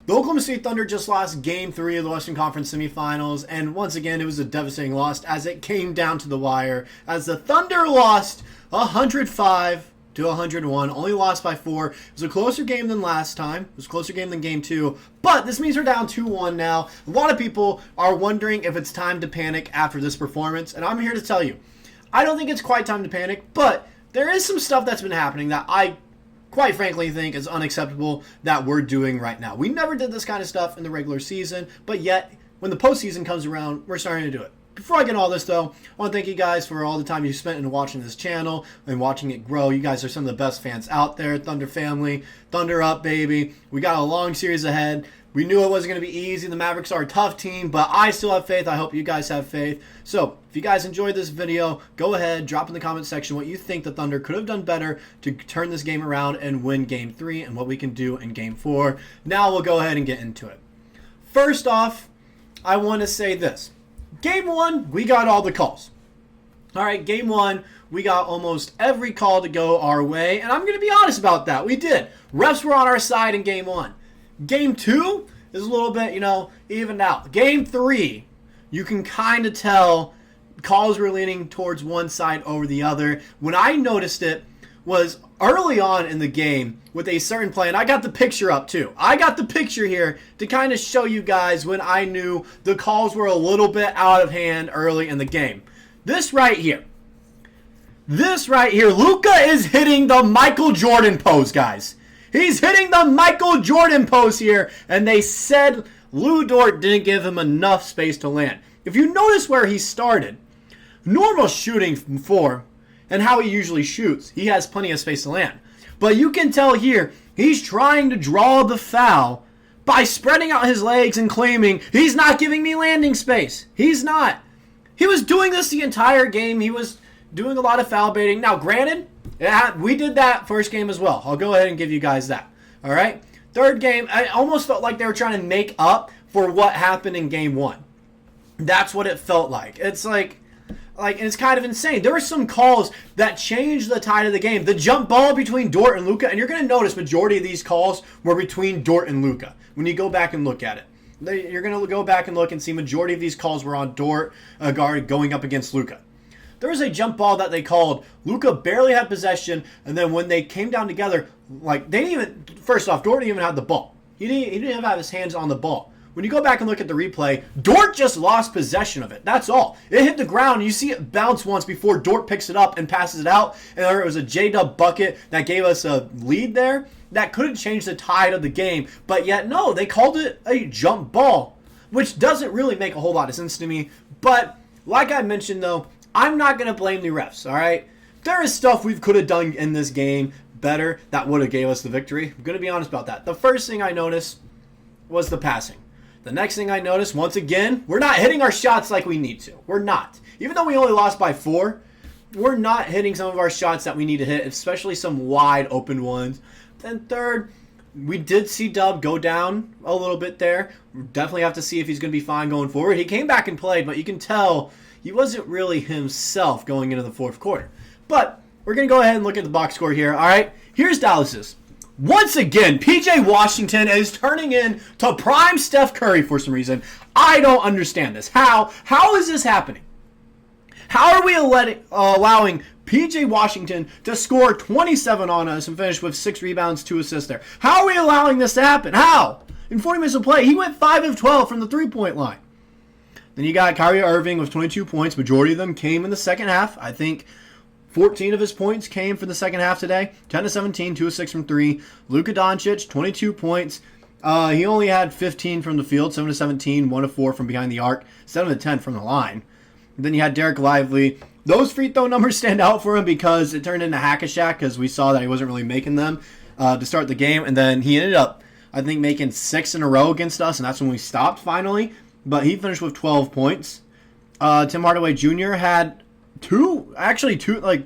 The Oklahoma City Thunder just lost Game 3 of the Western Conference semifinals, and once again, it was a devastating loss as it came down to the wire, as the Thunder lost 105 to 101, only lost by 4. It was a closer game than last time. It was a closer game than Game 2, but this means we're down 2-1 now. A lot of people are wondering if it's time to panic after this performance, and I'm here to tell you, I don't think it's quite time to panic, but there is some stuff that's been happening that I quite frankly think is unacceptable that we're doing right now. We never did this kind of stuff in the regular season, but yet when the postseason comes around, we're starting to do it. Before I get into all this, though, I want to thank you guys for all the time you spent in watching this channel and watching it grow. You guys are some of the best fans out there. Thunder family, Thunder up, baby. We got a long series ahead. We knew it wasn't going to be easy. The Mavericks are a tough team, but I still have faith. I hope you guys have faith. So if you guys enjoyed this video, go ahead, drop in the comment section what you think the Thunder could have done better to turn this game around and win Game 3 and what we can do in Game 4. Now we'll go ahead and get into it. First off, I want to say this. Game 1, we got all the calls. All right, Game 1, we got almost every call to go our way, and I'm going to be honest about that. We did. Refs were on our side in Game 1. Game 2 is a little bit, evened out. Game 3, you can kind of tell calls were leaning towards one side over the other. When I noticed it was early on in the game with a certain play, and I got the picture up too. I got the picture here to kind of show you guys when I knew the calls were a little bit out of hand early in the game. This right here, Luka is hitting the Michael Jordan pose, guys. He's hitting the Michael Jordan pose here, and they said Lou Dort didn't give him enough space to land. If you notice where he started, normal shooting from 4, and how he usually shoots, he has plenty of space to land. But you can tell here, he's trying to draw the foul by spreading out his legs and claiming, he's not giving me landing space. He's not. He was doing this the entire game. He was doing a lot of foul baiting. Now, granted, we did that first game as well. I'll go ahead and give you guys that. All right? Third game, I almost felt like they were trying to make up for what happened in Game 1. That's what it felt like. It's like and it's kind of insane. There were some calls that changed the tide of the game. The jump ball between Dort and Luka, and you're going to notice majority of these calls were between Dort and Luka when you go back and look at it. You're going to go back and look and see majority of these calls were on Dort guard going up against Luka. There was a jump ball that they called. Luka barely had possession, and then when they came down together, they didn't even, first off, Dort didn't even have the ball. He didn't even have his hands on the ball. When you go back and look at the replay, Dort just lost possession of it. That's all. It hit the ground. You see it bounce once before Dort picks it up and passes it out. And there was a J-Dub bucket that gave us a lead there. That could have changed the tide of the game. But yet, no, they called it a jump ball, which doesn't really make a whole lot of sense to me. But like I mentioned, though, I'm not going to blame the refs, all right? There is stuff we could have done in this game better that would have gave us the victory. I'm going to be honest about that. The first thing I noticed was the passing. The next thing I noticed, once again, we're not hitting our shots like we need to. We're not. Even though we only lost by 4, we're not hitting some of our shots that we need to hit, especially some wide open ones. And third, we did see Dub go down a little bit there. We definitely have to see if he's going to be fine going forward. He came back and played, but you can tell he wasn't really himself going into the fourth quarter. But we're going to go ahead and look at the box score here. All right, here's Dallas's. Once again, PJ Washington is turning into prime Steph Curry for some reason. I don't understand this. How is this happening? How are we allowing PJ Washington to score 27 on us and finish with 6 rebounds, 2 assists there? How are we allowing this to happen? How? In 40 minutes of play, he went 5 of 12 from the three-point line. Then you got Kyrie Irving with 22 points. Majority of them came in the second half. I think 14 of his points came from the second half today. 10 of 17, 2 of 6 from 3. Luka Doncic, 22 points. He only had 15 from the field, 7 of 17, 1 of 4 from behind the arc, 7 of 10 from the line. Then you had Derek Lively. Those free throw numbers stand out for him because it turned into hack-a-shack because we saw that he wasn't really making them to start the game. And then he ended up, I think, making 6 in a row against us, and that's when we stopped finally. But he finished with 12 points. Tim Hardaway Jr. had two,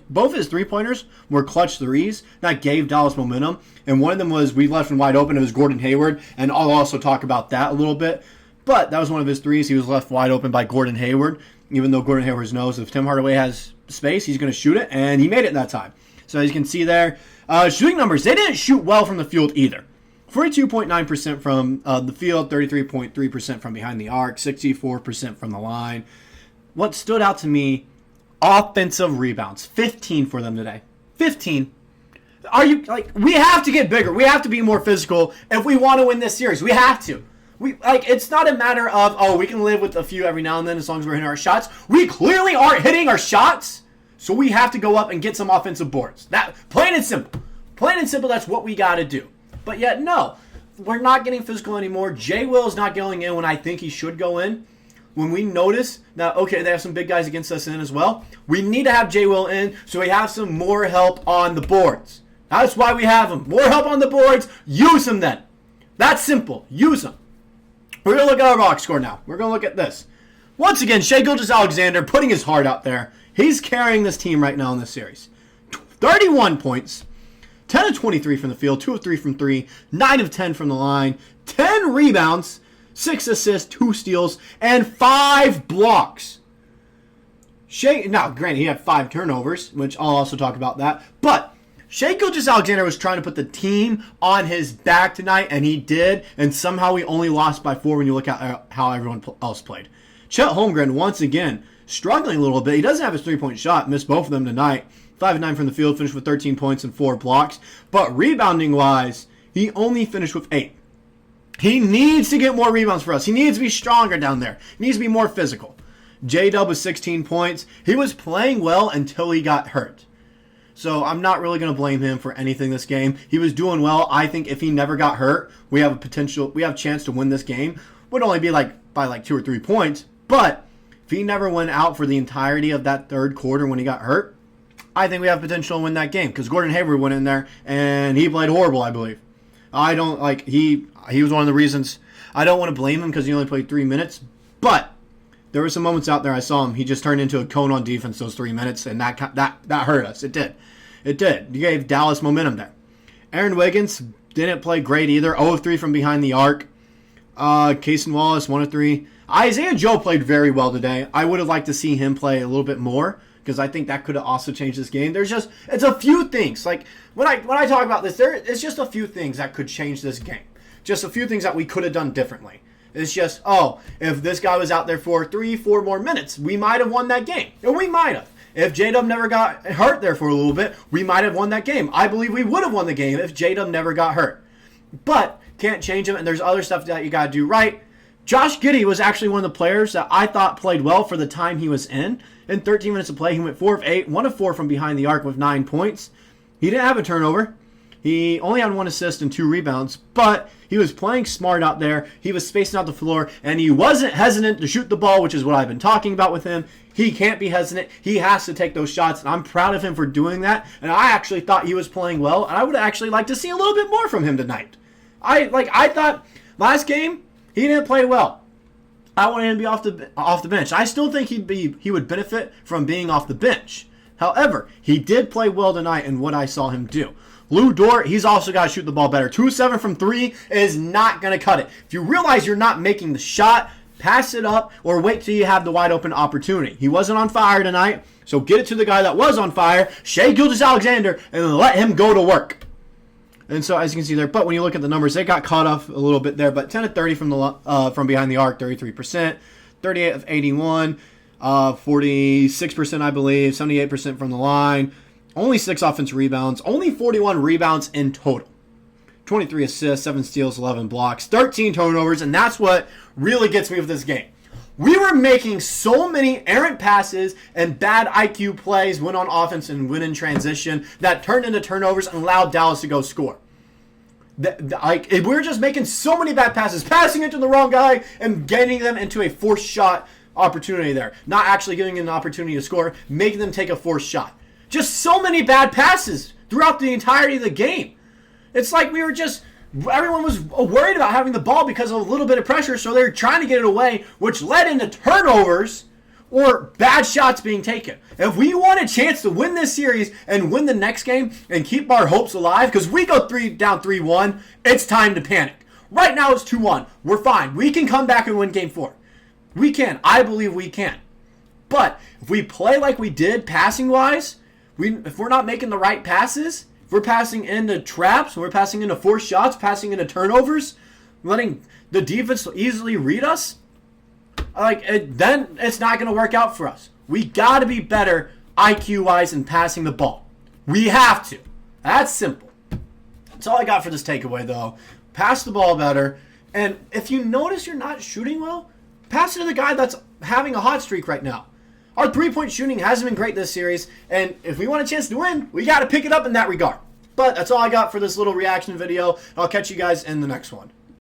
both his three-pointers were clutch threes that gave Dallas momentum. And one of them was we left him wide open. It was Gordon Hayward, and I'll also talk about that a little bit. But that was one of his threes. He was left wide open by Gordon Hayward, even though Gordon Hayward knows if Tim Hardaway has space, he's going to shoot it, and he made it that time. So as you can see there, shooting numbers, they didn't shoot well from the field either. 42.9% from the field, 33.3% from behind the arc, 64% from the line. What stood out to me, offensive rebounds, 15 for them today. 15. Are you we have to get bigger. We have to be more physical if we want to win this series. We have to. It's not a matter of, we can live with a few every now and then as long as we're hitting our shots. We clearly aren't hitting our shots, so we have to go up and get some offensive boards. That plain and simple. Plain and simple, that's what we got to do. But yet, no, we're not getting physical anymore. J. Will's not going in when I think he should go in. When we notice that, okay, they have some big guys against us in as well, we need to have J. Will in so we have some more help on the boards. That's why we have him. More help on the boards. Use him then. That's simple. Use him. We're going to look at our box score now. We're going to look at this. Once again, Shai Gilgeous-Alexander putting his heart out there. He's carrying this team right now in this series. 31 points. 10 of 23 from the field, 2 of 3 from 3, 9 of 10 from the line, 10 rebounds, 6 assists, 2 steals, and 5 blocks. Now, granted, he had 5 turnovers, which I'll also talk about that. But Shai Gilgeous-Alexander was trying to put the team on his back tonight, and he did. And somehow we only lost by 4 when you look at how everyone else played. Chet Holmgren, once again, struggling a little bit. He doesn't have his 3-point shot. Missed both of them tonight. 5 of 9 from the field, finished with 13 points and 4 blocks. But rebounding-wise, he only finished with 8. He needs to get more rebounds for us. He needs to be stronger down there. He needs to be more physical. J-Dub with 16 points. He was playing well until he got hurt. So I'm not really going to blame him for anything this game. He was doing well. I think if he never got hurt, we have a chance to win this game. Would only be by 2 or 3 points. But if he never went out for the entirety of that third quarter when he got hurt, I think we have potential to win that game because Gordon Hayward went in there and he played horrible, I believe. He was one of the reasons. I don't want to blame him because he only played 3 minutes, but there were some moments out there I saw him. He just turned into a cone on defense those 3 minutes, and that hurt us. It did. It gave Dallas momentum there. Aaron Wiggins didn't play great either. 0 of 3 from behind the arc. Cason Wallace, 1 of 3. Isaiah Joe played very well today. I would have liked to see him play a little bit more, because I think that could have also changed this game. It's a few things. Like, when I talk about this, it's just a few things that could change this game. Just a few things that we could have done differently. It's just, if this guy was out there for 3-4 more minutes, we might have won that game. And we might have. If J-Dub never got hurt there for a little bit, we might have won that game. I believe we would have won the game if J-Dub never got hurt. But, can't change him, and there's other stuff that you got to do right. Josh Giddey was actually one of the players that I thought played well for the time he was in. In 13 minutes of play, he went 4 of 8, 1 of 4 from behind the arc with 9 points. He didn't have a turnover. He only had 1 assist and 2 rebounds, but he was playing smart out there. He was spacing out the floor, and he wasn't hesitant to shoot the ball, which is what I've been talking about with him. He can't be hesitant. He has to take those shots, and I'm proud of him for doing that. And I actually thought he was playing well, and I would actually like to see a little bit more from him tonight. I thought last game he didn't play well. I wanted him to be off the bench. I still think he would benefit from being off the bench. However, he did play well tonight in what I saw him do. Dort, he's also got to shoot the ball better. 2 of 7 from 3 is not going to cut it. If you realize you're not making the shot, pass it up or wait till you have the wide open opportunity. He wasn't on fire tonight, so get it to the guy that was on fire, Shai Gilgeous-Alexander, and let him go to work. And so, as you can see there, but when you look at the numbers, they got caught off a little bit there. But 10 of 30 from behind the arc, 33%, 38 of 81, 46%, I believe, 78% from the line. Only 6 offensive rebounds, only 41 rebounds in total. 23 assists, 7 steals, 11 blocks, 13 turnovers, and that's what really gets me with this game. We were making so many errant passes and bad IQ plays when on offense and when in transition that turned into turnovers and allowed Dallas to go score. We were just making so many bad passes, passing it to the wrong guy and getting them into a forced shot opportunity there. Not actually giving them an opportunity to score, making them take a forced shot. Just so many bad passes throughout the entirety of the game. It's like everyone was worried about having the ball because of a little bit of pressure, so they were trying to get it away, which led into turnovers or bad shots being taken. If we want a chance to win this series and win the next game and keep our hopes alive, because we go down 3-1, it's time to panic. Right now it's 2-1. We're fine. We can come back and win game 4. We can. I believe we can. But if we play like we did passing-wise, if we're not making the right passes, If we're passing into traps, we're passing into forced shots, passing into turnovers, letting the defense easily read us, then it's not going to work out for us. We got to be better IQ-wise in passing the ball. We have to. That's simple. That's all I got for this takeaway, though. Pass the ball better. And if you notice you're not shooting well, pass it to the guy that's having a hot streak right now. Our three-point shooting hasn't been great this series, and if we want a chance to win, we got to pick it up in that regard. But that's all I got for this little reaction video. I'll catch you guys in the next one.